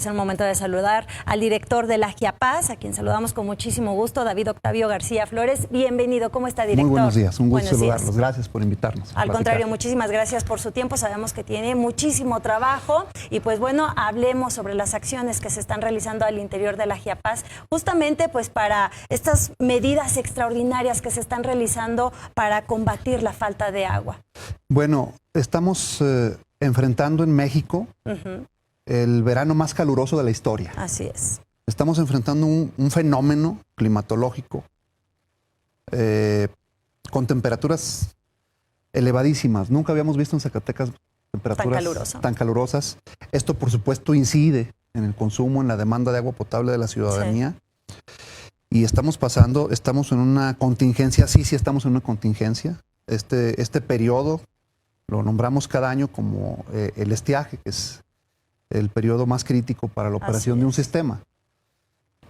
Es el momento de saludar al director de la Giapaz, a quien saludamos con muchísimo gusto, David Octavio García Flores. Bienvenido, ¿cómo está, director? Muy buenos días, un gusto Buenos saludarlos. días. Gracias por invitarnos. Al contrario, muchísimas gracias por su tiempo. Sabemos que tiene muchísimo trabajo y pues bueno, hablemos sobre las acciones que se están realizando al interior de la Giapaz, justamente pues para estas medidas extraordinarias que se están realizando para combatir la falta de agua. Bueno, estamos enfrentando en México el verano más caluroso de la historia. Así es. Estamos enfrentando un fenómeno climatológico con temperaturas elevadísimas. Nunca habíamos visto en Zacatecas temperaturas tan calurosas. Esto, por supuesto, incide en el consumo, en la demanda de agua potable de la ciudadanía. Sí. Y estamos en una contingencia, sí estamos en una contingencia. Este periodo lo nombramos cada año como el estiaje, que es el periodo más crítico para la operación de un sistema.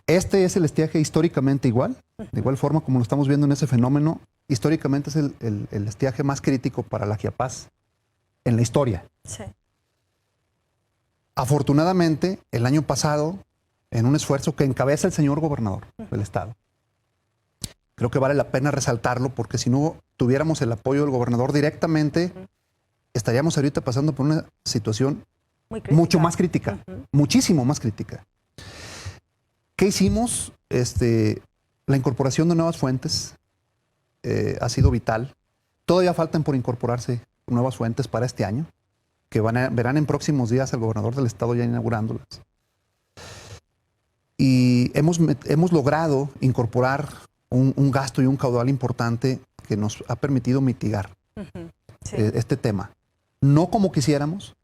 Este es el estiaje históricamente igual, de igual forma como lo estamos viendo en ese fenómeno, históricamente es el estiaje más crítico para la Giapaz en la historia. Sí. Afortunadamente, el año pasado, en un esfuerzo que encabeza el señor gobernador del estado, creo que vale la pena resaltarlo, porque si no tuviéramos el apoyo del gobernador directamente, estaríamos ahorita pasando por una situación mucho más crítica, muchísimo más crítica. ¿Qué hicimos? La incorporación de nuevas fuentes ha sido vital. Todavía faltan por incorporarse nuevas fuentes para este año, que verán en próximos días al gobernador del estado ya inaugurándolas. Y hemos logrado incorporar un gasto y un caudal importante que nos ha permitido mitigar este tema. No como quisiéramos.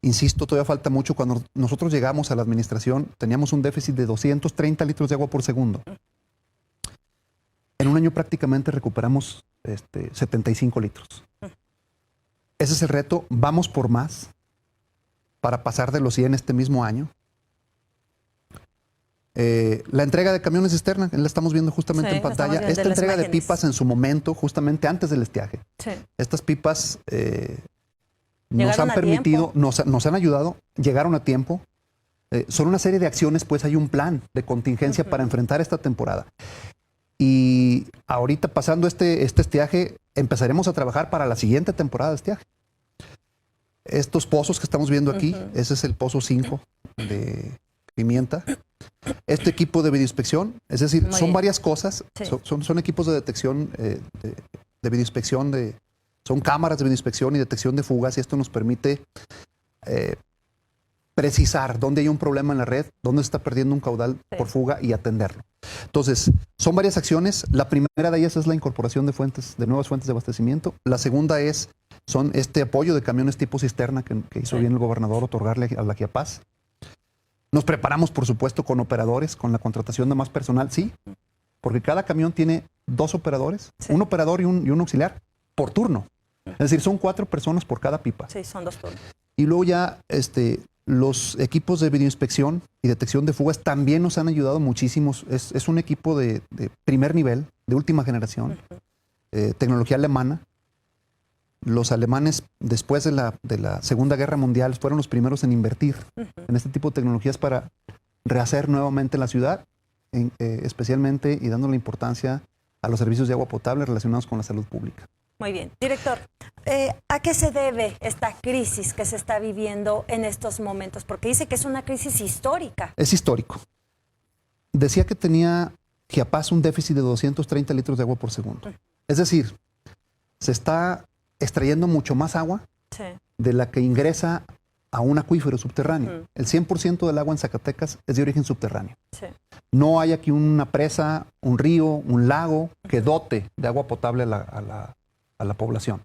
Insisto, todavía falta mucho. Cuando nosotros llegamos a la administración, teníamos un déficit de 230 litros de agua por segundo. En un año prácticamente recuperamos 75 litros. Ese es el reto. Vamos por más para pasar de los 100 este mismo año. La entrega de camiones cisterna, la estamos viendo justamente en pantalla. Esta entrega de pipas en su momento, justamente antes del estiaje. Sí. Estas pipas nos han permitido, nos han ayudado, llegaron a tiempo. Son una serie de acciones, pues hay un plan de contingencia para enfrentar esta temporada. Y ahorita pasando este estiaje, empezaremos a trabajar para la siguiente temporada de estiaje. Estos pozos que estamos viendo aquí, ese es el pozo 5 de Pimienta. Este equipo de videoinspección, es decir, son varias cosas, son equipos de detección, de videoinspección, son cámaras de videoinspección y detección de fugas, y esto nos permite precisar dónde hay un problema en la red, dónde se está perdiendo un caudal por fuga y atenderlo. Entonces, son varias acciones. La primera de ellas es la incorporación de nuevas fuentes de abastecimiento. La segunda son este apoyo de camiones tipo cisterna que hizo bien el gobernador otorgarle a la Giapaz. Nos preparamos, por supuesto, con operadores, con la contratación de más personal, sí, porque cada camión tiene 2 operadores, un operador y un auxiliar por turno. Es decir, son 4 personas por cada pipa. Sí, son 2 turnos. Y luego ya los equipos de videoinspección y detección de fugas también nos han ayudado muchísimo. Es un equipo de primer nivel, de última generación, tecnología alemana. Los alemanes, después de la Segunda Guerra Mundial, fueron los primeros en invertir en este tipo de tecnologías para rehacer nuevamente la ciudad, especialmente y dando la importancia a los servicios de agua potable relacionados con la salud pública. Muy bien. Director, ¿a qué se debe esta crisis que se está viviendo en estos momentos? Porque dice que es una crisis histórica. Es histórico. Decía que tenía Giapaz un déficit de 230 litros de agua por segundo. Es decir, se está extrayendo mucho más agua de la que ingresa a un acuífero subterráneo. El 100% del agua en Zacatecas es de origen subterráneo. No hay aquí una presa, un río, un lago que dote de agua potable a la población.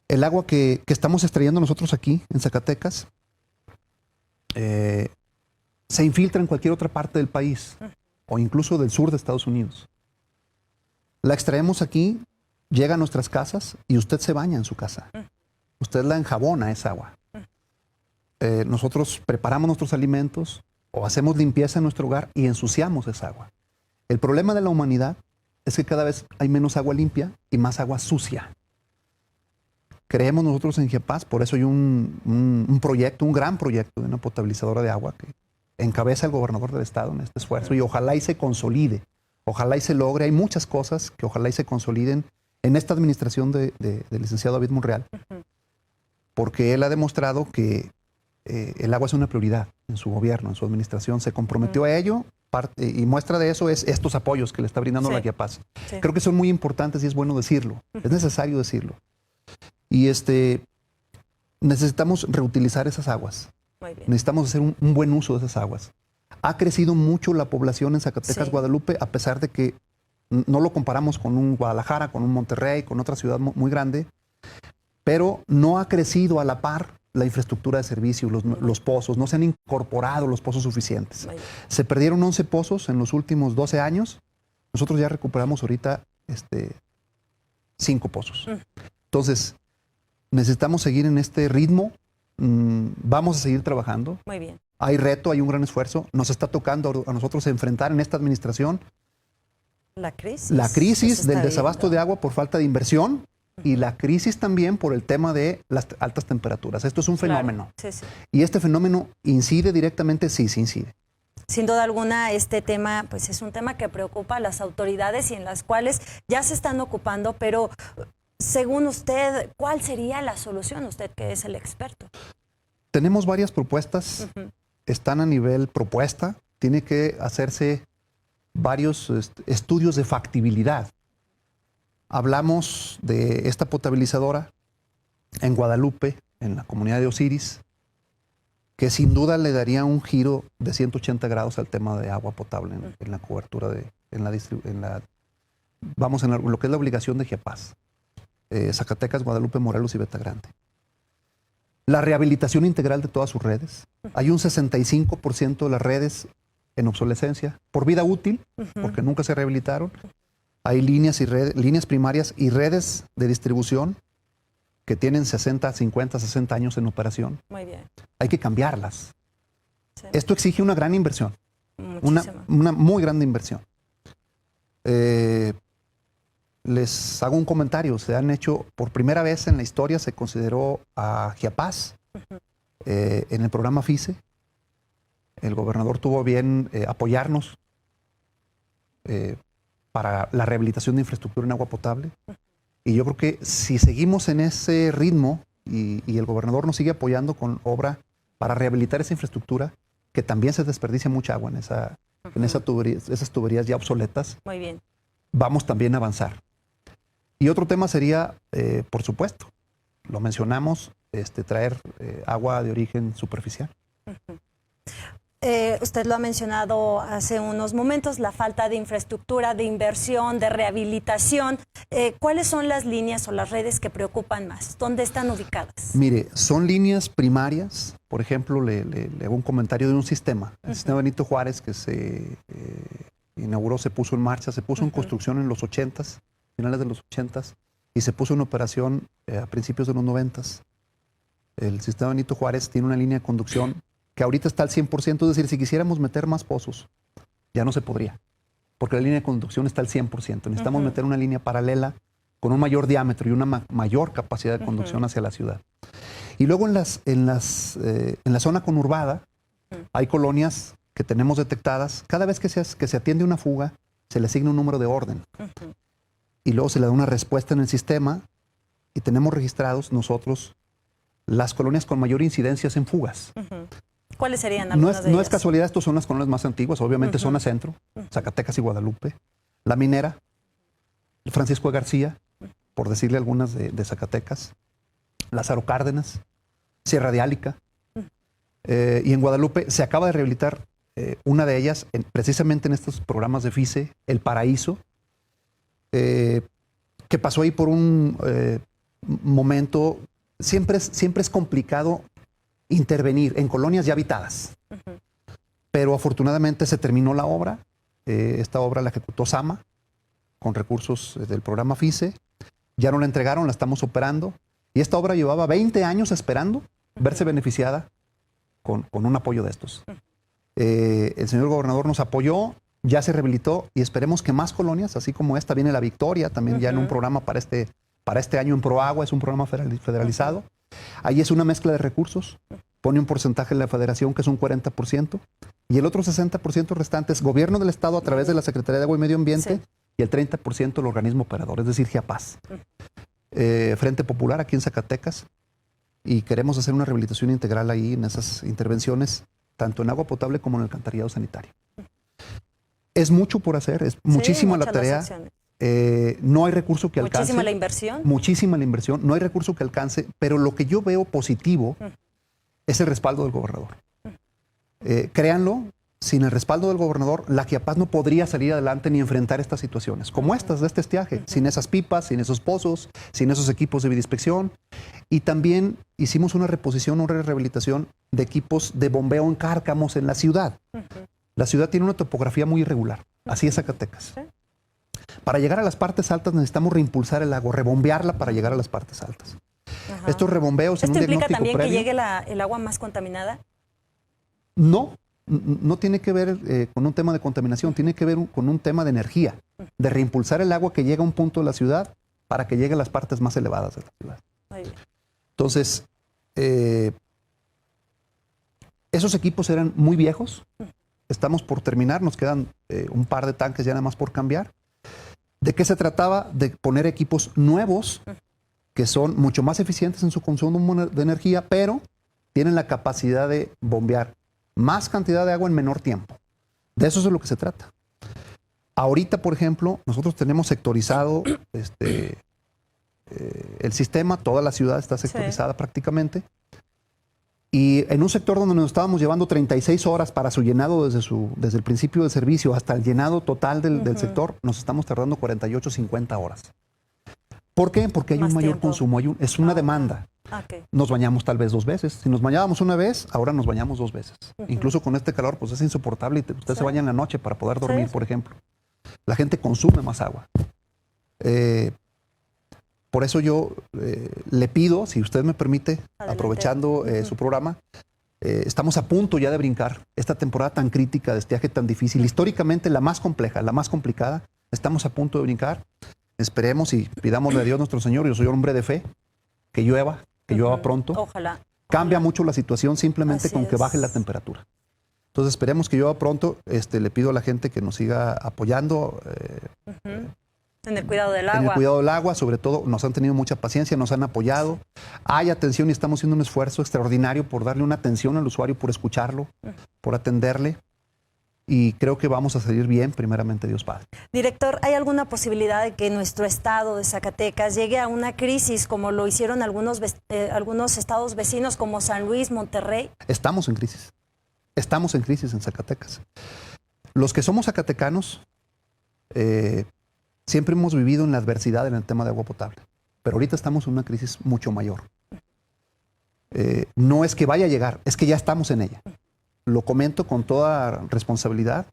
El agua que estamos extrayendo nosotros aquí en Zacatecas se infiltra en cualquier otra parte del país o incluso del sur de Estados Unidos. La extraemos aquí, llega a nuestras casas y usted se baña en su casa. Usted la enjabona esa agua. Nosotros preparamos nuestros alimentos o hacemos limpieza en nuestro hogar y ensuciamos esa agua. El problema de la humanidad es que cada vez hay menos agua limpia y más agua sucia. creemos nosotros en Giapaz, por eso hay un proyecto, un gran proyecto de una potabilizadora de agua que encabeza el gobernador del estado en este esfuerzo y ojalá y se consolide, ojalá y se logre. Hay muchas cosas que ojalá y se consoliden en esta administración del licenciado David Monreal, porque él ha demostrado que el agua es una prioridad en su gobierno, en su administración, se comprometió a ello y muestra de eso es estos apoyos que le está brindando la Giapaz. Creo que son muy importantes y es bueno decirlo, es necesario decirlo. Y necesitamos reutilizar esas aguas. Necesitamos hacer un buen uso de esas aguas. Ha crecido mucho la población en Zacatecas, Guadalupe, a pesar de que no lo comparamos con un Guadalajara, con un Monterrey, con otra ciudad muy grande, pero no ha crecido a la par la infraestructura de servicio, los pozos, no se han incorporado los pozos suficientes. Se perdieron 11 pozos en los últimos 12 años. Nosotros ya recuperamos ahorita 5 pozos. Entonces, necesitamos seguir en este ritmo. Vamos a seguir trabajando. Muy bien. Hay reto, hay un gran esfuerzo. Nos está tocando a nosotros enfrentar en esta administración la crisis del desabasto de agua por falta de inversión y la crisis también por el tema de las altas temperaturas. Esto es un fenómeno. Claro. Sí. Y este fenómeno incide directamente, sí incide. Sin duda alguna, este tema pues es un tema que preocupa a las autoridades y en las cuales ya se están ocupando, pero según usted, ¿cuál sería la solución? Usted que es el experto. Tenemos varias propuestas, están a nivel propuesta, tiene que hacerse varios estudios de factibilidad. Hablamos de esta potabilizadora en Guadalupe, en la comunidad de Osiris, que sin duda le daría un giro de 180 grados al tema de agua potable en la cobertura, en lo que es la obligación de Giapaz. Zacatecas, Guadalupe, Morelos y Veta Grande. La rehabilitación integral de todas sus redes. Hay un 65% de las redes en obsolescencia por vida útil, porque nunca se rehabilitaron. Hay líneas primarias y redes de distribución que tienen 50, 60 años en operación. Muy bien. Hay que cambiarlas. Sí. Esto exige una gran inversión. Muchísima. Una muy grande inversión. Les hago un comentario. Se han hecho, por primera vez en la historia, se consideró a Giapaz en el programa FICE. El gobernador tuvo bien apoyarnos para la rehabilitación de infraestructura en agua potable. Y yo creo que si seguimos en ese ritmo y el gobernador nos sigue apoyando con obra para rehabilitar esa infraestructura, que también se desperdicia mucha agua en esas tuberías ya obsoletas, muy bien, vamos también a avanzar. Y otro tema sería, por supuesto, lo mencionamos, traer agua de origen superficial. Usted lo ha mencionado hace unos momentos, la falta de infraestructura, de inversión, de rehabilitación. ¿Cuáles son las líneas o las redes que preocupan más? ¿Dónde están ubicadas? Mire, son líneas primarias. Por ejemplo, le hago un comentario de un sistema. El sistema Benito Juárez que se inauguró, se puso en marcha, se puso en construcción en los 80s, finales de los 80s, y se puso en operación a principios de los 90s. El sistema Benito Juárez tiene una línea de conducción que ahorita está al 100%, es decir, si quisiéramos meter más pozos, ya no se podría, porque la línea de conducción está al 100%. Necesitamos meter una línea paralela con un mayor diámetro y una mayor capacidad de conducción hacia la ciudad. Y luego en la zona conurbada hay colonias que tenemos detectadas. Cada vez que se atiende una fuga, se le asigna un número de orden. Y luego se le da una respuesta en el sistema y tenemos registrados nosotros las colonias con mayor incidencias en fugas. ¿Cuáles serían algunas de ellas? No es casualidad, estas son las colonias más antiguas, obviamente zona centro, Zacatecas y Guadalupe, La Minera, Francisco de García, por decirle algunas de Zacatecas, Lázaro Cárdenas, Sierra de Álica, y en Guadalupe se acaba de rehabilitar una de ellas, precisamente en estos programas de FICE, El Paraíso, que pasó ahí por un momento. Siempre es complicado intervenir en colonias ya habitadas, pero afortunadamente se terminó la obra. Esta obra la ejecutó Sama con recursos del programa FICE. Ya no la entregaron, la estamos operando. Y esta obra llevaba 20 años esperando verse beneficiada con un apoyo de estos. El señor gobernador nos apoyó, ya se rehabilitó y esperemos que más colonias, así como esta, viene La Victoria, también ya en un programa para Para este año en ProAgua es un programa federalizado. Ahí es una mezcla de recursos. Pone un porcentaje en la federación que es un 40%. Y el otro 60% restante es gobierno del estado a través de la Secretaría de Agua y Medio Ambiente y el 30% el organismo operador, es decir, GIAPAS. Frente Popular aquí en Zacatecas. Y queremos hacer una rehabilitación integral ahí en esas intervenciones, tanto en agua potable como en el alcantarillado sanitario. Es mucho por hacer, es muchísima la tarea. No hay recurso que alcance. Muchísima la inversión. Muchísima la inversión, no hay recurso que alcance, pero lo que yo veo positivo es el respaldo del gobernador. Créanlo, sin el respaldo del gobernador, la GIAPAS no podría salir adelante ni enfrentar estas situaciones, como estas de este estiaje, sin esas pipas, sin esos pozos, sin esos equipos de vidiinspección. Y también hicimos una reposición, una rehabilitación de equipos de bombeo en cárcamos en la ciudad. La ciudad tiene una topografía muy irregular, así es Zacatecas. Para llegar a las partes altas necesitamos reimpulsar el agua, rebombearla para llegar a las partes altas. Estos rebombeos en un diagnóstico ¿Esto implica también previo, que llegue el agua más contaminada? No tiene que ver con un tema de contaminación, tiene que ver con un tema de energía, de reimpulsar el agua que llega a un punto de la ciudad para que llegue a las partes más elevadas de la ciudad. Muy bien. Entonces, esos equipos eran muy viejos, estamos por terminar, nos quedan un par de tanques ya nada más por cambiar. ¿De qué se trataba? De poner equipos nuevos que son mucho más eficientes en su consumo de energía, pero tienen la capacidad de bombear más cantidad de agua en menor tiempo. De eso es de lo que se trata. Ahorita, por ejemplo, nosotros tenemos sectorizado el sistema, toda la ciudad está sectorizada prácticamente. Y en un sector donde nos estábamos llevando 36 horas para su llenado desde el principio del servicio hasta el llenado total del sector, nos estamos tardando 48, 50 horas. ¿Por qué? Porque hay un mayor consumo, es una demanda. Nos bañamos tal vez 2 veces. Si nos bañábamos una vez, ahora nos bañamos 2 veces. Incluso con este calor, pues es insoportable y usted se baña en la noche para poder dormir, por ejemplo. La gente consume más agua. Por eso yo le pido, si usted me permite, aprovechando su programa, estamos a punto ya de brincar esta temporada tan crítica, de estiaje tan difícil, históricamente la más compleja, la más complicada. Estamos a punto de brincar. Esperemos y pidámosle a Dios nuestro Señor, yo soy hombre de fe, que llueva pronto. Ojalá. Cambia mucho la situación simplemente con que baje la temperatura. Entonces esperemos que llueva pronto. Le pido a la gente que nos siga apoyando. En el cuidado del agua. En el cuidado del agua, sobre todo, nos han tenido mucha paciencia, nos han apoyado. Hay atención y estamos haciendo un esfuerzo extraordinario por darle una atención al usuario, por escucharlo, por atenderle. Y creo que vamos a salir bien, primeramente Dios Padre. Director, ¿hay alguna posibilidad de que nuestro estado de Zacatecas llegue a una crisis como lo hicieron algunos estados vecinos como San Luis, Monterrey? Estamos en crisis. Estamos en crisis en Zacatecas. Los que somos zacatecanos siempre hemos vivido en la adversidad en el tema de agua potable, pero ahorita estamos en una crisis mucho mayor. No es que vaya a llegar, es que ya estamos en ella. Lo comento con toda responsabilidad.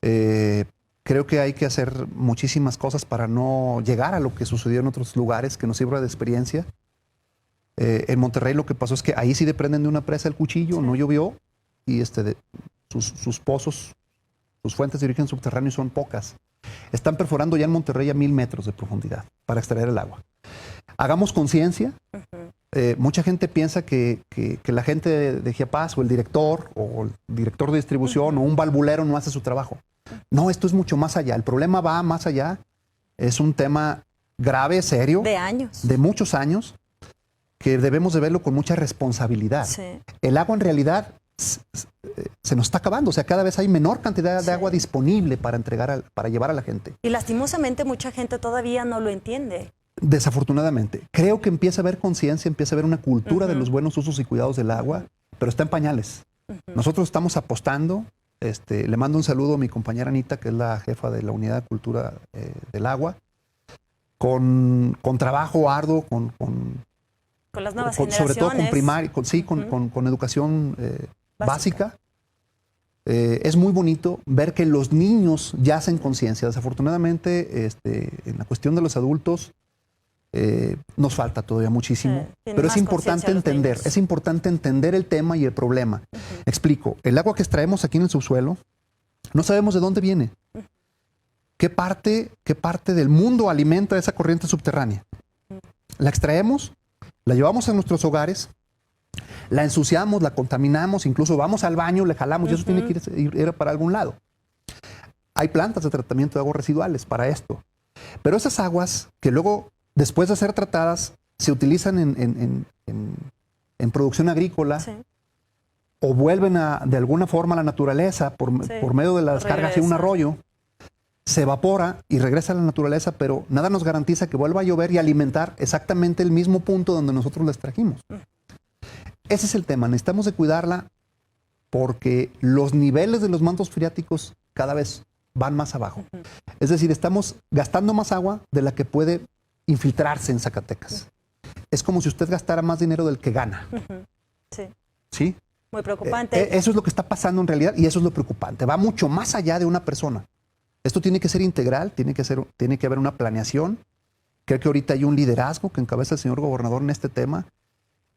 Creo que hay que hacer muchísimas cosas para no llegar a lo que sucedió en otros lugares, que nos sirva de experiencia. En Monterrey lo que pasó es que ahí sí dependen de una presa el cuchillo, no llovió, y sus pozos, sus fuentes de origen subterráneo son pocas. Están perforando ya en Monterrey a 1000 metros de profundidad para extraer el agua. Hagamos conciencia. Mucha gente piensa que la gente de GIAPAS o el director de distribución o un valvulero no hace su trabajo. No, esto es mucho más allá. El problema va más allá. Es un tema grave, serio. De años. De muchos años, que debemos de verlo con mucha responsabilidad. Sí. El agua en realidad se nos está acabando. O sea, cada vez hay menor cantidad de agua disponible para para llevar a la gente. Y lastimosamente mucha gente todavía no lo entiende. Desafortunadamente. Creo que empieza a haber conciencia, empieza a haber una cultura de los buenos usos y cuidados del agua, pero está en pañales. Nosotros estamos apostando. Le mando un saludo a mi compañera Anita, que es la jefa de la Unidad de Cultura del Agua, con trabajo arduo, con las nuevas generaciones. Sobre todo con primaria, con educación básica. Es muy bonito ver que los niños ya hacen conciencia. Desafortunadamente, en la cuestión de los adultos, nos falta todavía muchísimo, pero es importante entender el tema y el problema. Explico, el agua que extraemos aquí en el subsuelo, no sabemos de dónde viene. ¿Qué parte del mundo alimenta esa corriente subterránea? La extraemos, la llevamos a nuestros hogares, la ensuciamos, la contaminamos, incluso vamos al baño, le jalamos y eso tiene que ir para algún lado. Hay plantas de tratamiento de aguas residuales para esto. Pero esas aguas que luego, después de ser tratadas, se utilizan en producción agrícola, o vuelven de alguna forma a la naturaleza por medio de la descarga hacia un arroyo, se evapora y regresa a la naturaleza, pero nada nos garantiza que vuelva a llover y alimentar exactamente el mismo punto donde nosotros la extrajimos. Ese es el tema, necesitamos de cuidarla porque los niveles de los mantos freáticos cada vez van más abajo. Es decir, estamos gastando más agua de la que puede infiltrarse en Zacatecas. Es como si usted gastara más dinero del que gana. ¿Sí? Muy preocupante. Eso es lo que está pasando en realidad y eso es lo preocupante. Va mucho más allá de una persona. Esto tiene que ser integral, tiene que haber una planeación. Creo que ahorita hay un liderazgo que encabeza el señor gobernador en este tema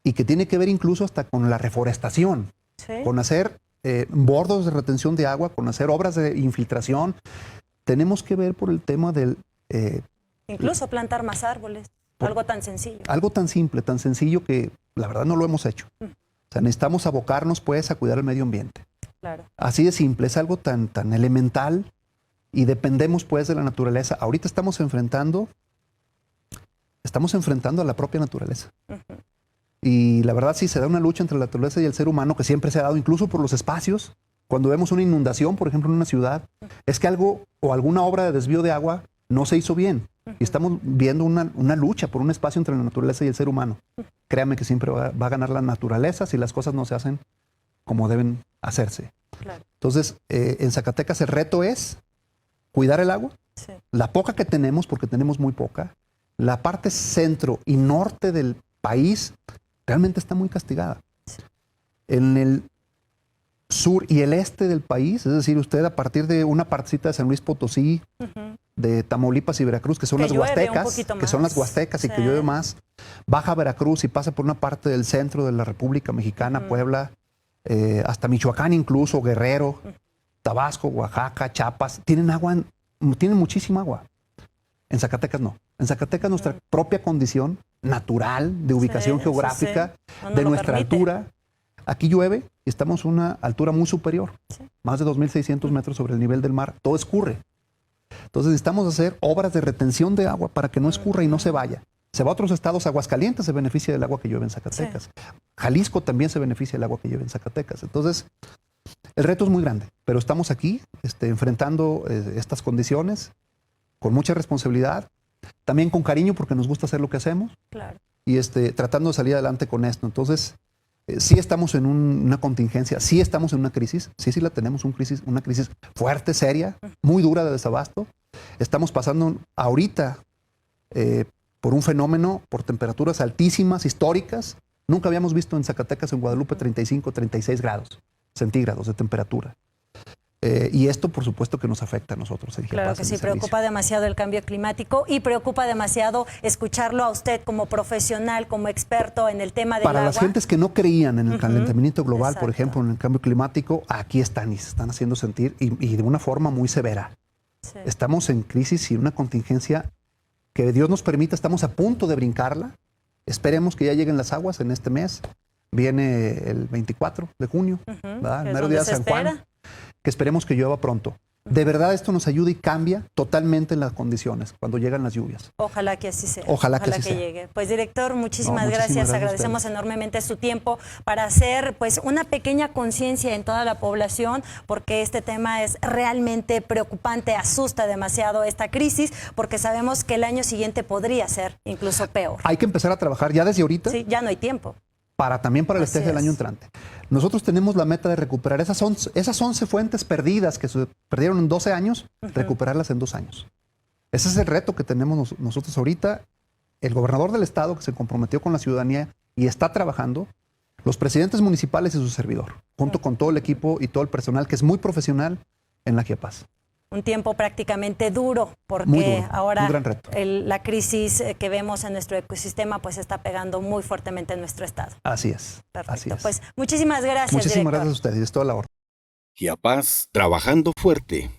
y que tiene que ver incluso hasta con la reforestación, con hacer bordos de retención de agua, con hacer obras de infiltración. Tenemos que ver por el tema del... incluso plantar más árboles, algo tan sencillo. Algo tan simple, tan sencillo que la verdad no lo hemos hecho. O sea, necesitamos abocarnos pues a cuidar el medio ambiente. Claro. Así de simple, es algo tan elemental y dependemos pues de la naturaleza. Ahorita estamos enfrentando a la propia naturaleza. Y la verdad sí se da una lucha entre la naturaleza y el ser humano que siempre se ha dado, incluso por los espacios. Cuando vemos una inundación, por ejemplo, en una ciudad, es que algo o alguna obra de desvío de agua no se hizo bien. Y estamos viendo una lucha por un espacio entre la naturaleza y el ser humano. Créame que siempre va a ganar la naturaleza si las cosas no se hacen como deben hacerse. Claro. Entonces, en Zacatecas el reto es cuidar el agua, la poca que tenemos, porque tenemos muy poca. La parte centro y norte del país realmente está muy castigada. En el sur y el este del país, es decir, usted a partir de una partecita de San Luis Potosí, de Tamaulipas y Veracruz, que son las Huastecas, y que llueve más, baja Veracruz y pasa por una parte del centro de la República Mexicana, Puebla, hasta Michoacán incluso, Guerrero, Tabasco, Oaxaca, Chiapas, tienen muchísima agua. En Zacatecas no. En Zacatecas nuestra propia condición natural, de ubicación geográfica, de nuestra altura. Aquí llueve y estamos a una altura muy superior, más de 2.600 metros sobre el nivel del mar. Todo escurre. Entonces necesitamos hacer obras de retención de agua para que no escurra y no se vaya. Se va a otros estados, Aguascalientes se beneficia del agua que llueve en Zacatecas. Jalisco también se beneficia del agua que llueve en Zacatecas. Entonces, el reto es muy grande, pero estamos aquí enfrentando estas condiciones con mucha responsabilidad, también con cariño porque nos gusta hacer lo que hacemos y tratando de salir adelante con esto. Entonces, sí estamos en una contingencia, sí estamos en una crisis, sí la tenemos, una crisis fuerte, seria, muy dura de desabasto. Estamos pasando ahorita por un fenómeno, por temperaturas altísimas, históricas. Nunca habíamos visto en Zacatecas, en Guadalupe, 35, 36 grados centígrados de temperatura. Y esto, por supuesto, que nos afecta a nosotros. Claro que sí, preocupa demasiado el cambio climático y preocupa demasiado escucharlo a usted como profesional, como experto en el tema del agua. Para las gentes que no creían en el calentamiento global, por ejemplo, en el cambio climático, aquí están y se están haciendo sentir y de una forma muy severa. Estamos en crisis y una contingencia que Dios nos permita, estamos a punto de brincarla. Esperemos que ya lleguen las aguas en este mes. Viene el 24 de junio, ¿verdad? El mero día de San Juan. Que esperemos que llueva pronto. De verdad esto nos ayuda y cambia totalmente las condiciones cuando llegan las lluvias. Ojalá que así sea. Ojalá que llegue. Pues director, muchísimas gracias. Agradecemos enormemente su tiempo para hacer pues una pequeña conciencia en toda la población, porque este tema es realmente preocupante, asusta demasiado esta crisis, porque sabemos que el año siguiente podría ser incluso peor. Hay que empezar a trabajar ya desde ahorita. Sí, ya no hay tiempo. También para el estiaje del año entrante. Nosotros tenemos la meta de recuperar esas 11 fuentes perdidas que se perdieron en 12 años, recuperarlas en 2 años. Ese es el reto que tenemos nosotros ahorita. El gobernador del estado que se comprometió con la ciudadanía y está trabajando, los presidentes municipales y su servidor, junto con todo el equipo y todo el personal que es muy profesional en la Chiapas. Un tiempo prácticamente duro, porque duro, ahora un gran reto. La crisis que vemos en nuestro ecosistema pues está pegando muy fuertemente en nuestro estado. Así es. Perfecto. Así es. Pues muchísimas gracias, Muchísimas director. gracias a ustedes, es toda la orden. Chiapas, trabajando fuerte.